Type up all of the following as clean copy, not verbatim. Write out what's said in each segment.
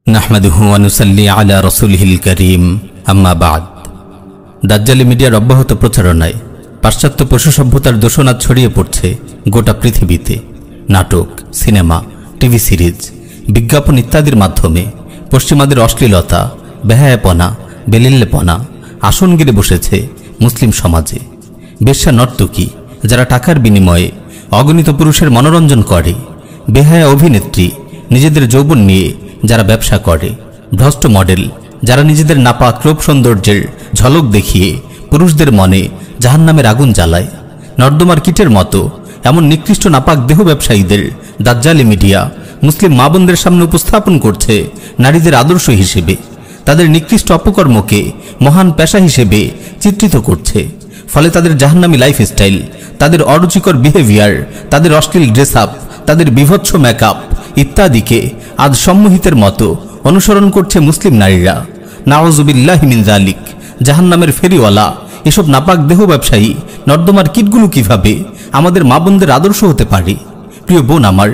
নাহমাদুহু ওয়া নুসাল্লি আলা রাসূলিহিল কারীম আম্মা বাদ। দাজ্জালি মিডিয়ার অব্যাহত প্রচারণায় পাশ্চাত্য পশু সভ্যতার দূষণ ছড়িয়ে পড়ছে গোটা পৃথিবীতে। নাটক, সিনেমা, টিভি সিরিজ, বিজ্ঞাপন ইত্যাদির মাধ্যমে পশ্চিমাদের অশ্লীলতা, বেহায়াপনা, বেলিল্লেপনা আসন গিরে বসেছে মুসলিম সমাজে। বেশ্যা নর্তকী যারা টাকার বিনিময়ে অগণিত পুরুষের মনোরঞ্জন করে, বেহায়া অভিনেত্রী নিজেদের যৌবন নিয়ে যারা ব্যবসা করে, ভ্রষ্ট মডেল যারা নিজেদের নাপাক রূপ সৌন্দর্যের ঝলক দেখিয়ে পুরুষদের মনে জাহান্নামের আগুন জ্বালায়, নর্দমার কীটের মতো এমন নিকৃষ্ট নাপাক দেহ ব্যবসায়ীদের দাজ্জালি মিডিয়া মুসলিম মা বোনদের সামনে উপস্থাপন করছে নারীদের আদর্শ হিসেবে। তাদের নিকৃষ্ট অপকর্মকে মহান পেশা হিসেবে চিত্রিত করছে। ফলে তাদের জাহান্নামী লাইফস্টাইল, তাদের অরুচিকর বিহেভিয়ার, তাদের অশ্লীল ড্রেস আপ, তাদের বিভৎস মেকআপ ইত্যাদিকে আজ সম্মোহিতের মতো অনুসরণ করছে মুসলিম নারীরা। নাউযুবিল্লাহি মিন যালিক। জাহান্নামের ফেরিওয়ালা এসব নাপাক দেহ ব্যবসায়ী নর্দমার কীটগুলো কিভাবে আমাদের মা বোনদের আদর্শ হতে পারে? প্রিয় বোন আমার,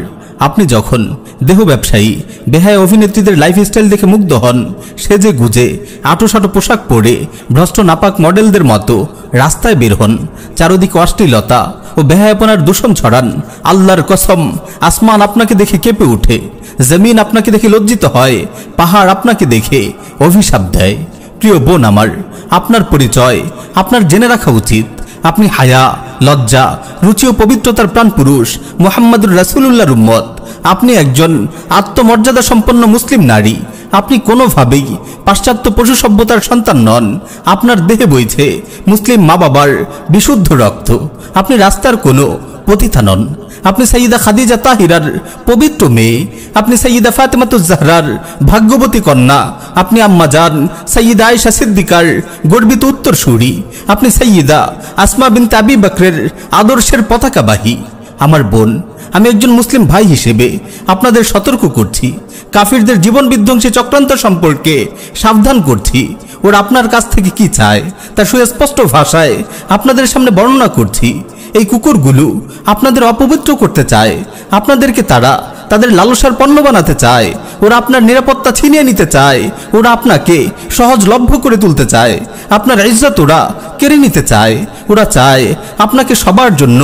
আপনি যখন দেহ ব্যবসায়ী বেহায়া অভিনেত্রীদের লাইফস্টাইল দেখে মুগ্ধ হন, সেজে গুজে আটোসাটো পোশাক পরে ভ্রষ্ট নাপাক মডেলদের মতো রাস্তায় বের হন, চারদিকে অশ্লীলতা ও বেহায়াপনার দূষণ ছড়ান, আল্লাহর কসম আসমান আপনাকে দেখে কেঁপে ওঠে, জমিন আপনাকে দেখে লজ্জিত হয়, পাহাড় আপনাকে দেখে অভিশাপ দেয়। প্রিয় বোন আমার, আপনার পরিচয় আপনার জেনে রাখা উচিত। আপনি হায়া, লজ্জা, রুচি ও পবিত্রতার প্রাণ পুরুষ মুহাম্মদুর রাসূলুল্লাহর উম্মত। আপনি একজন আত্মমর্যাদা সম্পন্ন মুসলিম নারী। আপনি কোনোভাবেই পাশ্চাত্য পশু সভ্যতার সন্তান নন। আপনার দেহে বইছে মুসলিম মা বাবার বিশুদ্ধ রক্ত। আপনি রাস্তার কোনো পতিতা নন। আপনি সাইয়্যিদা খাদিজা তাহিরার পবিত্র মেয়ে। আপনি সাইয়্যিদা ফাতেমাতুজ জাহরার ভাগ্যবতী কন্যা। আপনি আম্মা জান সাইয়্যিদা আয়েশা সিদ্দিকার গর্বিত উত্তরসূরি। আপনি সাইয়্যিদা আসমা বিনতে আবি বকরের আদর্শের পতাকাবাহী। আমার বোন, আমি একজন মুসলিম ভাই হিসেবে আপনাদের সতর্ক করছি, কাফিরদের জীবন বিধ্বংসী চক্রান্ত সম্পর্কে সাবধান করছি। ওরা আপনার কাছ থেকে কি চায় তা সুস্পষ্ট ভাষায় আপনাদের সামনে বর্ণনা করছি। এই কুকুরগুলো আপনাদের অপবিত্র করতে চায়। আপনাদেরকে তারা তাদের লালসার পণ্য বানাতে চায়। ওরা আপনার নিরাপত্তা ছিনিয়ে নিতে চায়। ওরা আপনাকে সহজলভ্য করে তুলতে চায়। আপনার ইজ্জত ওরা কেড়ে নিতে চায়। ওরা চায় আপনাকে সবার জন্য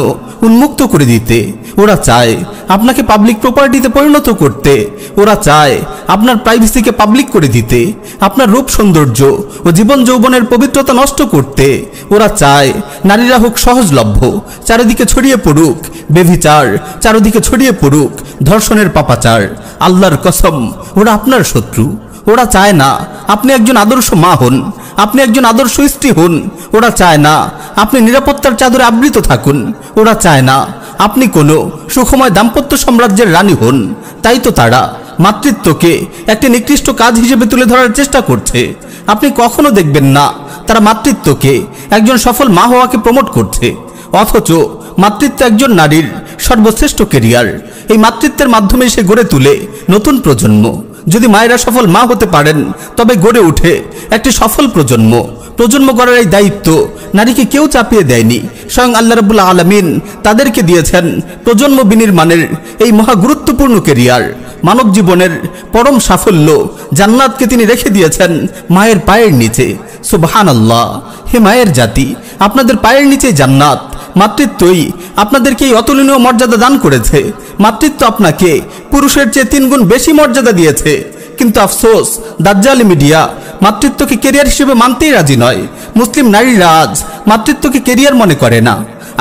উন্মুক্ত করে দিতে। ওরা চায় আপনাকে পাবলিক প্রপার্টিতে পরিণত করতে। ওরা চায় আপনার প্রাইভেসিকে পাবলিক করে দিতে, আপনার রূপ সৌন্দর্য ও জীবন যৌবনের পবিত্রতা নষ্ট করতে। ওরা চায় নারীরা হোক সহজলভ্য, চারিদিকে ছড়িয়ে পড়ুক বেভিচার, চারিদিকে ছড়িয়ে পড়ুক ধর্ষণের পাপাচার। আল্লাহর কসম, ওরা আপনার শত্রু। ওরা চায় না আপনি একজন আদর্শ মা হন, আপনি একজন আদর্শ স্ত্রী হন। ওরা চায় না আপনি নিরাপত্তার চাদরে আবৃত থাকুন। ওরা চায় না আপনি কোনো সুখময় দাম্পত্য সাম্রাজ্যের রানী হন। তাই তো তারা মাতৃত্বকে একটি নিকৃষ্ট কাজ হিসেবে তুলে ধরার চেষ্টা করছে। আপনি কখনো দেখবেন না তারা মাতৃত্বকে একজন সফল মা হওয়াকে প্রমোট করছে, অথচ মাতৃত্ব একজন নারীর সর্বশ্রেষ্ঠ কেরিয়ার। এই মাতৃত্বের মাধ্যমে সে গড়ে তুলে নতুন প্রজন্ম। যদি মায়েরা সফল মা হতে পারেন, তবে গড়ে উঠে একটি সফল প্রজন্ম। প্রজন্ম গড়ার এই দায়িত্ব নারীকে কেউ চাপিয়ে দেয়নি। স্বয়ং আল্লাহ রাব্বুল আলামিন তাদেরকে দিয়েছেন প্রজন্ম বিনির্মাণের এই মহা গুরুত্বপূর্ণ কেরিয়ার। মানব জীবনের পরম সাফল্য জান্নাতকে তিনি রেখে দিয়েছেন মায়ের পায়ের নিচে। সুবহানাল্লাহ। হে মায়ের জাতি, আপনাদের পায়ের নিচে জান্নাত। মাতৃত্বই আপনাদেরকে এই অতুলনীয় মর্যাদা দান করেছে। মাতৃত্ব আপনাকে পুরুষের চেয়ে 3 গুণ বেশি মর্যাদা দিয়েছে। কিন্তু আফসোস, দাজ্জালি মিডিয়া মাতৃত্বকে কেরিয়ার হিসেবে মানতেই রাজি নয়। মুসলিম নারীরা আজ মাতৃত্বকে কেরিয়ার মনে করে না।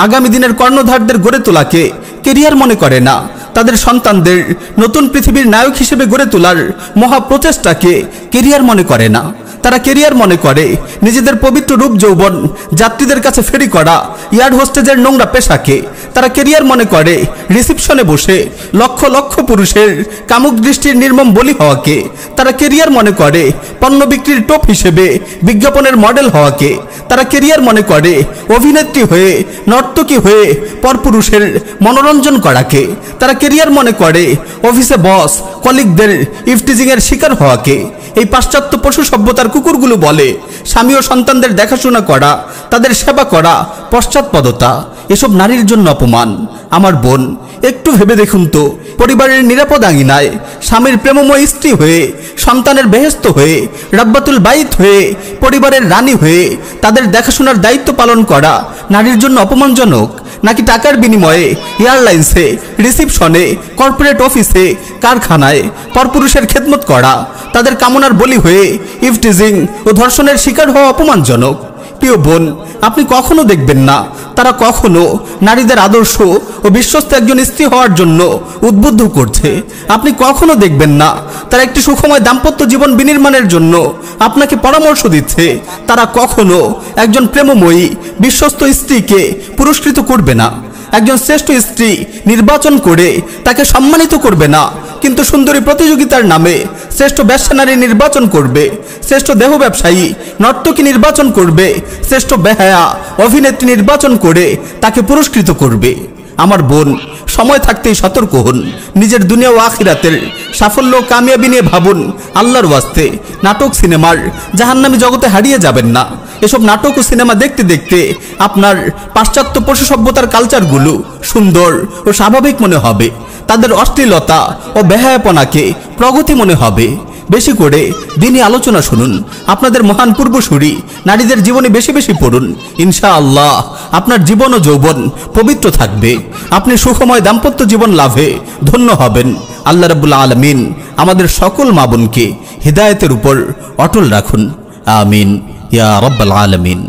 আগামী দিনের কর্ণধারদের গড়ে তোলাকে কেরিয়ার মনে করে না। তাদের সন্তানদের নতুন পৃথিবীর নায়ক হিসেবে গড়ে তোলার মহা প্রচেষ্টাকে কেরিয়ার মনে করে না। তারা কেরিয়ার মনে করে নিজেদের পবিত্র রূপ যৌবন যাত্রীদের কাছে ফেরি করা এয়ার হোস্টেজের নোংরা পেশাকে। তারা কেরিয়ার মনে করে রিসিপশনে বসে লক্ষ লক্ষ পুরুষের কামুক দৃষ্টির নির্মম বলি হওয়াকে। তারা কেরিয়ার মনে করে পণ্য বিক্রির টোপ হিসেবে বিজ্ঞাপনের মডেল হওয়াকে। তারা কেরিয়ার মনে করে অভিনেত্রী হয়ে, নর্তকী হয়ে পরপুরুষের মনোরঞ্জন করাকে। তারা কেরিয়ার মনে করে অফিসে বস কলিগদের ইফটিজিংয়ের শিকার হওয়াকে। এই পাশ্চাত্য পশু সভ্যতার কুকুরগুলো বলে স্বামী ও সন্তানদের দেখাশোনা করা, তাদের সেবা করা পশ্চাৎপদতা, এসব নারীর জন্য অপমান। আমার বোন, একটু ভেবে দেখুন তো, পরিবারের নিরাপদ আঙিনায় স্বামীর প্রেমময় স্ত্রী হয়ে, সন্তানের বেহেস্ত হয়ে, রাব্বাতুল বাইত হয়ে, পরিবারের রানী হয়ে তাদের দেখাশোনার দায়িত্ব পালন করা নারীর জন্য অপমানজনক, নাকি টাকার বিনিময়ে এয়ারলাইন্সে, রিসিপশনে, কর্পোরেট অফিসে, কারখানায় পরপুরুষের খেদমত করা, তাদের কামনার বলি হয়ে ইফটিজিং ও ধর্ষণের শিকার হওয়া অপমানজনক? প্রিয় বোন, আপনি কখনো দেখবেন না তারা কখনো নারীদের আদর্শ ও বিশ্বস্ত একজন স্ত্রী হওয়ার জন্য উদ্বুদ্ধ করছে। আপনি কখনো দেখবেন না তারা একটি সুখময় দাম্পত্য জীবন বিনির্মাণের জন্য আপনাকে পরামর্শ দিচ্ছে। তারা কখনো একজন প্রেমময়ী বিশ্বস্ত স্ত্রীকে পুরস্কৃত করবে না, একজন শ্রেষ্ঠ স্ত্রী নির্বাচন করে তাকে সম্মানিত করবে না, কিন্তু সুন্দরী প্রতিযোগিতার নামে শ্রেষ্ঠ ব্যবসানারী নির্বাচন করবে, শ্রেষ্ঠ দেহ ব্যবসায়ী নর্তকী নির্বাচন করবে, শ্রেষ্ঠ বেহায়া অভিনেত্রী নির্বাচন করে তাকে পুরস্কৃত করবে। আমার বোন, সময় থাকতেই সতর্ক হন। নিজের দুনিয়া ও আখিরাতের সাফল্য ও কামিয়াবি নিয়ে ভাবুন। আল্লাহর ওয়াস্তে নাটক সিনেমার জাহান্নামী জগতে হারিয়ে যাবেন না। এসব নাটক ও সিনেমা দেখতে দেখতে আপনার পাশ্চাত্য পশু সভ্যতার কালচারগুলো সুন্দর ও স্বাভাবিক মনে হবে, তাদের অশ্লীলতা ও বেহায়াপনাকে প্রগতি মনে হবে। বেশি করে দিনী আলোচনা শুনুন, আপনাদের মহান পূর্বসূরি নারীদের জীবনে বেশি বেশি পড়ুন। ইনশাআল্লাহ আপনার জীবন ও যৌবন পবিত্র থাকবে, আপনি সুখময় দাম্পত্য জীবন লাভে ধন্য হবেন। আল্লাহ রাব্বুল আলামিন আমাদের সকল মা বোনকে হিদায়াতের উপর অটল রাখুন। আমিন ইয়া রাব্বাল আলামিন।